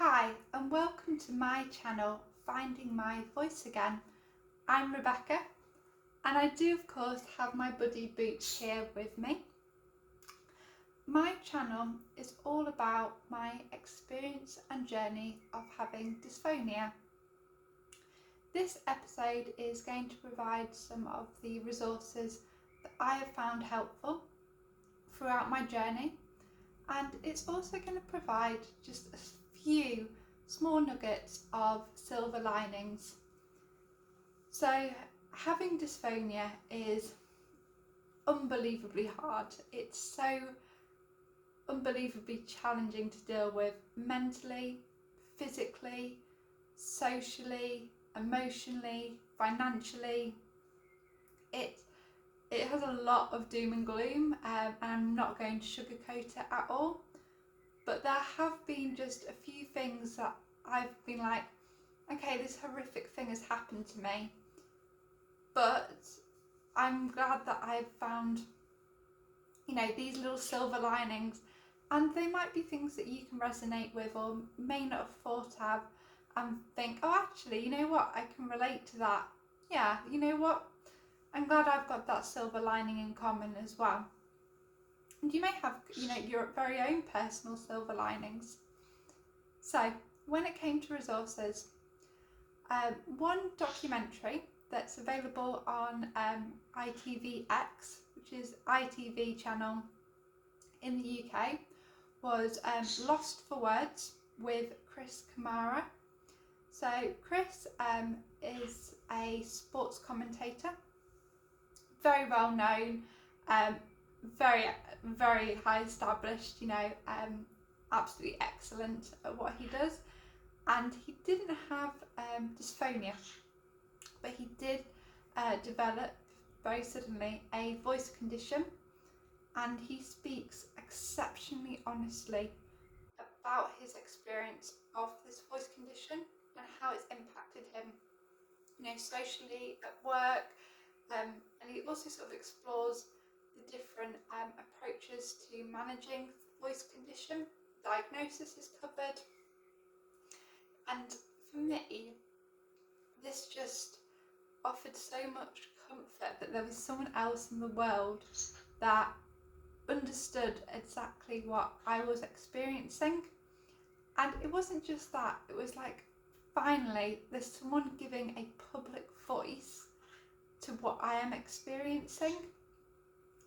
Hi and welcome to my channel Finding My Voice Again. I'm Rebecca and I do of course have my buddy Boots here with me. My channel is all about my experience and journey of having dysphonia. This episode is going to provide some of the resources that I have found helpful throughout my journey, and it's also going to provide just a few small nuggets of silver linings. So having dysphonia is unbelievably hard. It's so unbelievably challenging to deal with mentally, physically, socially, emotionally, financially. It has a lot of doom and gloom, and I'm not going to sugarcoat it at all. But there have been just a few things that I've been like, okay, this horrific thing has happened to me, but I'm glad that I've found, these little silver linings, and they might be things that you can resonate with or may not have thought of and think, oh, actually, you know what, I can relate to that. Yeah, you know what, I'm glad I've got that silver lining in common as well. And you may have, your very own personal silver linings. So when it came to resources, one documentary that's available on ITVX, which is ITV channel in the UK, was Lost for Words with Chris Kamara. So Chris is a sports commentator, very well known, very high established, absolutely excellent at what he does. And he didn't have dysphonia, but he did develop very suddenly a voice condition, and he speaks exceptionally honestly about his experience of this voice condition and how it's impacted him, socially, at work, and he also sort of explores the different approaches to managing voice condition. Diagnosis is covered, and for me, this just offered so much comfort that there was someone else in the world that understood exactly what I was experiencing. And it wasn't just that, it was like, finally, there's someone giving a public voice to what I am experiencing.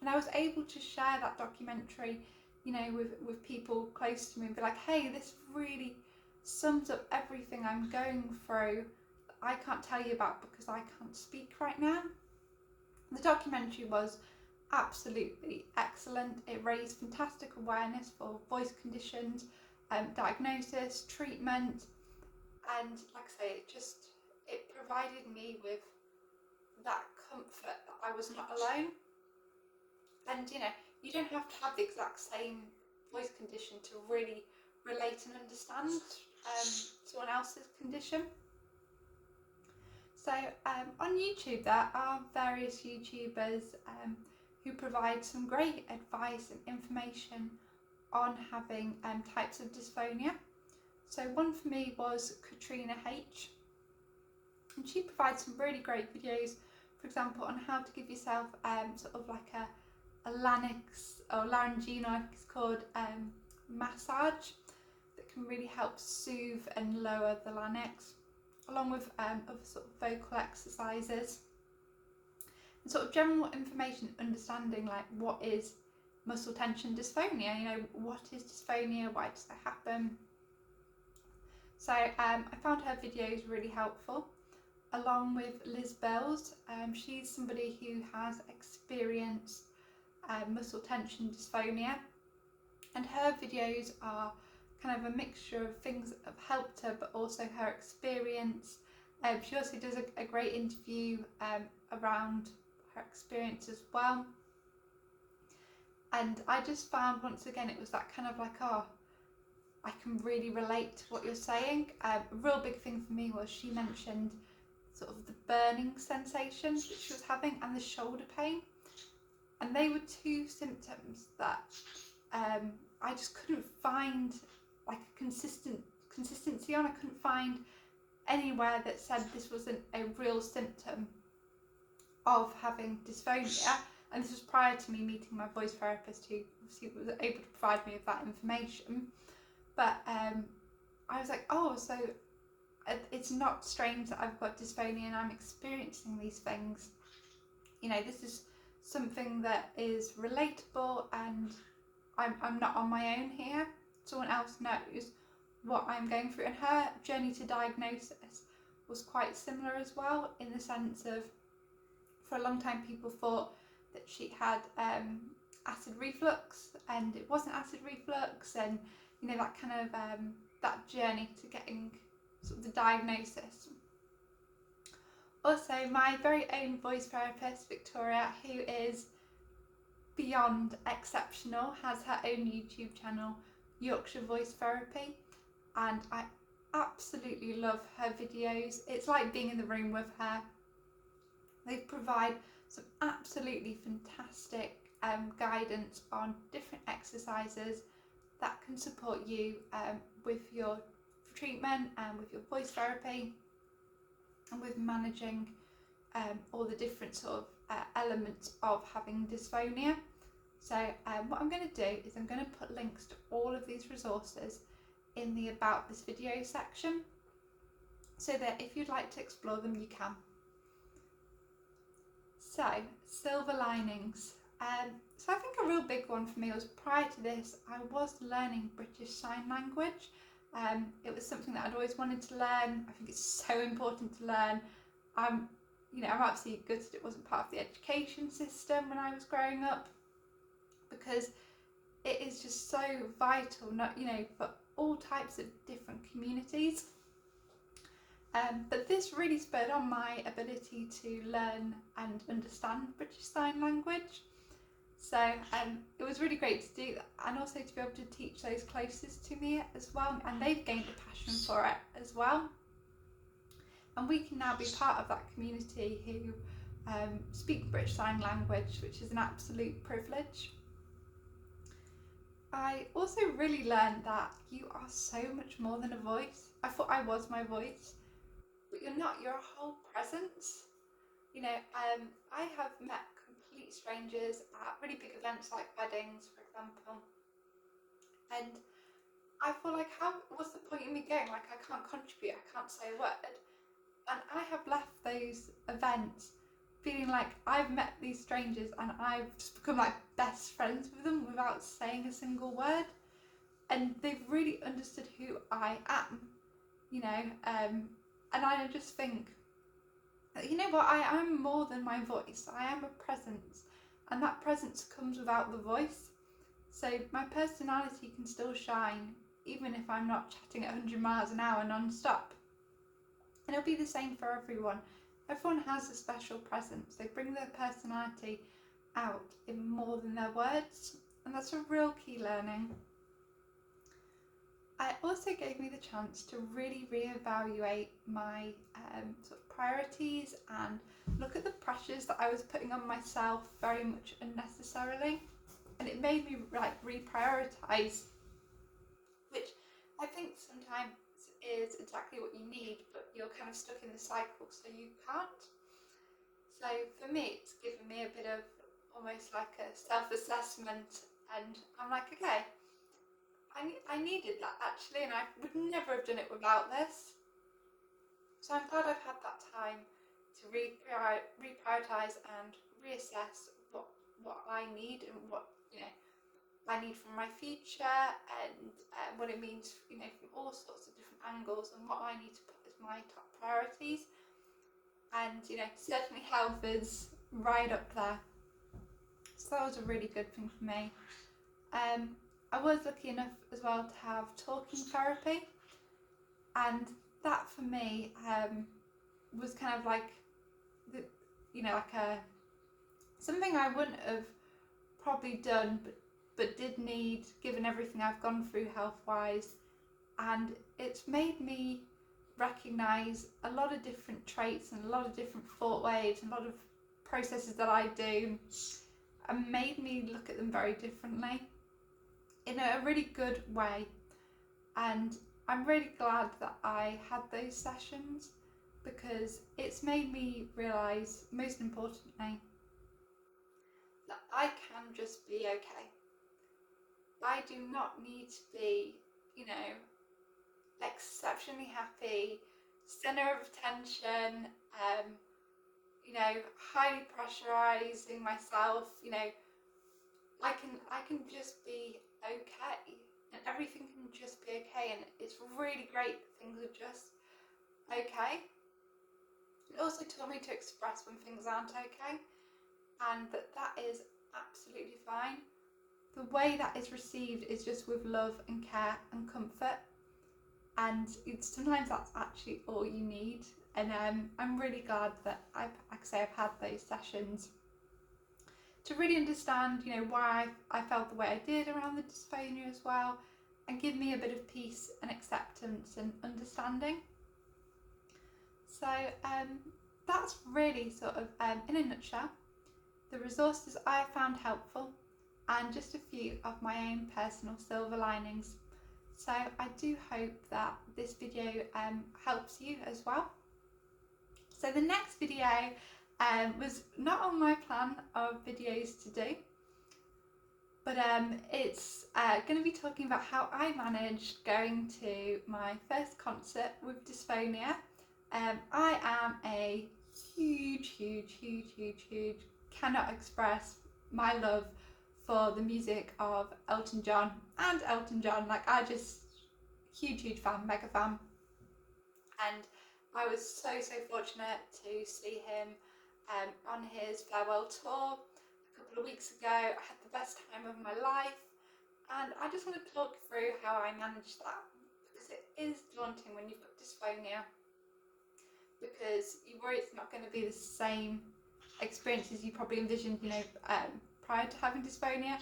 And I was able to share that documentary, with people close to me and be like, hey, this really sums up everything I'm going through that I can't tell you about because I can't speak right now. The documentary was absolutely excellent. It raised fantastic awareness for voice conditions, diagnosis, treatment, and like I say, it provided me with that comfort that I was not alone. And you don't have to have the exact same voice condition to really relate and understand someone else's condition. So on YouTube there are various YouTubers who provide some great advice and information on having types of dysphonia. So one for me was Katarina H, and she provides some really great videos, for example, on how to give yourself sort of like a larynx or laryngeal, I think it's called, massage that can really help soothe and lower the larynx, along with other sort of vocal exercises and sort of general information, understanding like what is muscle tension dysphonia, what is dysphonia, why does that happen. So I found her videos really helpful, along with Liz Bells. She's somebody who has experienced muscle tension dysphonia, and her videos are kind of a mixture of things that have helped her but also her experience. She also does a great interview around her experience as well, and I just found once again it was that kind of like, oh, I can really relate to what you're saying. A real big thing for me was she mentioned sort of the burning sensations that she was having and the shoulder pain, and they were two symptoms that I just couldn't find like a consistent consistency on. I couldn't find anywhere that said this wasn't a real symptom of having dysphonia, and this was prior to me meeting my voice therapist, who obviously was able to provide me with that information. But I was like, oh, so it's not strange that I've got dysphonia and I'm experiencing these things. You know, this is something that is relatable, and I'm not on my own here. Someone else knows what I'm going through, and her journey to diagnosis was quite similar as well, in the sense of, for a long time people thought that she had acid reflux, and it wasn't acid reflux, and you know, that kind of that journey to getting sort of the diagnosis. Also, my very own voice therapist, Victoria, who is beyond exceptional, has her own YouTube channel, Yorkshire Voice Therapy, and I absolutely love her videos. It's like being in the room with her. They provide some absolutely fantastic guidance on different exercises that can support you with your treatment and with your voice therapy, and with managing all the different sort of elements of having dysphonia. So what I'm going to do is I'm going to put links to all of these resources in the about this video section, so that if you'd like to explore them, you can. So, silver linings. So I think a real big one for me was, prior to this, I was learning British Sign Language. It was something that I'd always wanted to learn. I think it's so important to learn. I'm absolutely gutted it wasn't part of the education system when I was growing up, because it is just so vital, for all types of different communities. But this really spurred on my ability to learn and understand British Sign Language. So it was really great to do that, and also to be able to teach those closest to me as well, and they've gained a passion for it as well. And we can now be part of that community who speak British Sign Language, which is an absolute privilege. I also really learned that you are so much more than a voice. I thought I was my voice, but you're not. You're a whole presence. I have met complete strangers at really big events like weddings, for example, and I feel like, what's the point in me going? Like, I can't contribute, I can't say a word. And I have left those events feeling like I've met these strangers and I've just become like best friends with them without saying a single word. And they've really understood who I am, and I just think, you know what, I am more than my voice. I am a presence, and that presence comes without the voice. So my personality can still shine, even if I'm not chatting at 100 miles an hour non-stop. And it'll be the same for everyone. Everyone has a special presence. They bring their personality out in more than their words, and that's a real key learning. It also gave me the chance to really reevaluate my sort of priorities and look at the pressures that I was putting on myself very much unnecessarily, and it made me reprioritise, which I think sometimes is exactly what you need, but you're kind of stuck in the cycle, so you can't. So for me, it's given me a bit of almost like a self-assessment, and I'm like, okay, I needed that actually, and I would never have done it without this. So I'm glad I've had that time to reprioritise and reassess what I need, and what I need from my future, and what it means, from all sorts of different angles, and what I need to put as my top priorities. And certainly health is right up there. So that was a really good thing for me. I was lucky enough as well to have talking therapy, and that for me was kind of like something I wouldn't have probably done, but did need, given everything I've gone through health-wise. And it's made me recognise a lot of different traits and a lot of different thought waves and a lot of processes that I do, and made me look at them very differently in a really good way. And I'm really glad that I had those sessions, because it's made me realise, most importantly, that I can just be okay. I do not need to be, you know, exceptionally happy, centre of attention, you know, highly pressurising myself. You know, I can just be okay, and everything can just be okay, and it's really great that things are just okay. It also taught me to express when things aren't okay, and that is absolutely fine. The way that is received is just with love and care and comfort, and sometimes that's actually all you need. And I'm really glad that I've had those sessions to really understand, you know, why I felt the way I did around the dysphonia as well, and give me a bit of peace and acceptance and understanding. So that's really sort of, in a nutshell, the resources I found helpful, and just a few of my own personal silver linings. So I do hope that this video helps you as well. So the next video was not on my plan of videos to do, but it's going to be talking about how I managed going to my first concert with Dysphonia. I am a huge, cannot express my love for the music of Elton John. Like, I just, huge fan, mega fan. And I was so fortunate to see him on his farewell tour a couple of weeks ago. I had the best time of my life, and I just want to talk through how I managed that, because it is daunting when you've got dysphonia, because you worry it's not going to be the same experience as you probably envisioned, you know, prior to having dysphonia.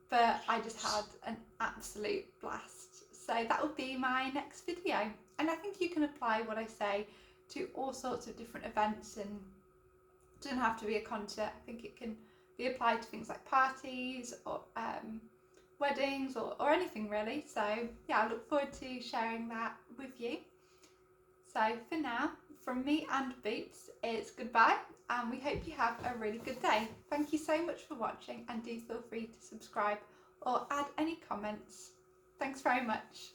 But I just had an absolute blast. So that will be my next video, and I think you can apply what I say to all sorts of different events, and it doesn't have to be a concert. I think it can be applied to things like parties or weddings or anything really. So yeah, I look forward to sharing that with you. So for now, from me and Boots, it's goodbye, and we hope you have a really good day. Thank you so much for watching, and do feel free to subscribe or add any comments. Thanks very much.